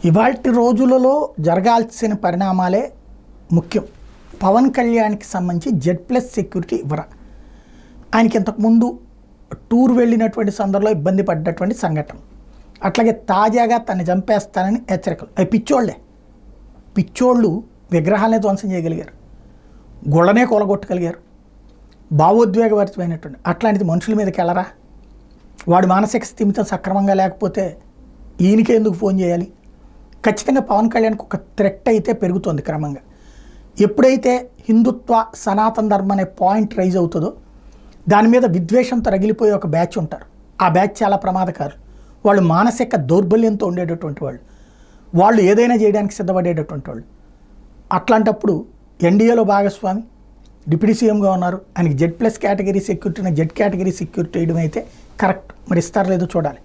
ఇవాల్టి రోజులలో జరగాల్సిన పరిణామాలే ముఖ్యం. పవన్ కళ్యాణ్కి సంబంధించి Z+ సెక్యూరిటీ ఇవ్వరా? ఆయనకి ఇంతకుముందు టూర్ వెళ్ళినటువంటి సందర్భంలో ఇబ్బంది పడ్డటువంటి సంఘటన, అట్లాగే తాజాగా తను చంపేస్తానని హెచ్చరికలు. అవి పిచ్చోళ్ళు విగ్రహాలనే ధ్వంసం చేయగలిగారు, గుళ్ళనే కూలగొట్టగలిగారు, భావోద్వేగభరితమైనటువంటి అట్లాంటిది మనుషుల మీదకి వెళ్ళరా? వాడి మానసిక స్థిమితం సక్రమంగా లేకపోతే ఈయనకే ఎందుకు ఫోన్ చేయాలి? ఖచ్చితంగా పవన్ కళ్యాణ్కి ఒక థ్రెట్ అయితే పెరుగుతుంది క్రమంగా. ఎప్పుడైతే హిందుత్వ సనాతన ధర్మం అనే పాయింట్ రైజ్ అవుతుందో దాని మీద విద్వేషంతో రగిలిపోయే ఒక బ్యాచ్ ఉంటారు. ఆ బ్యాచ్ చాలా ప్రమాదకారులు. వాళ్ళు మానసిక దౌర్బల్యంతో ఉండేటటువంటి వాళ్ళు ఏదైనా చేయడానికి సిద్ధపడేటటువంటి వాళ్ళు. అట్లాంటప్పుడు ఎన్డీఏలో భాగస్వామి, డిప్యూటీ సీఎంగా ఉన్నారు, ఆయనకి Z+ కేటగిరీ సెక్యూరిటీని Z కేటగిరీ సెక్యూరిటీ వేయడం అయితే కరెక్ట్. మరి ఇస్తారో లేదో చూడాలి.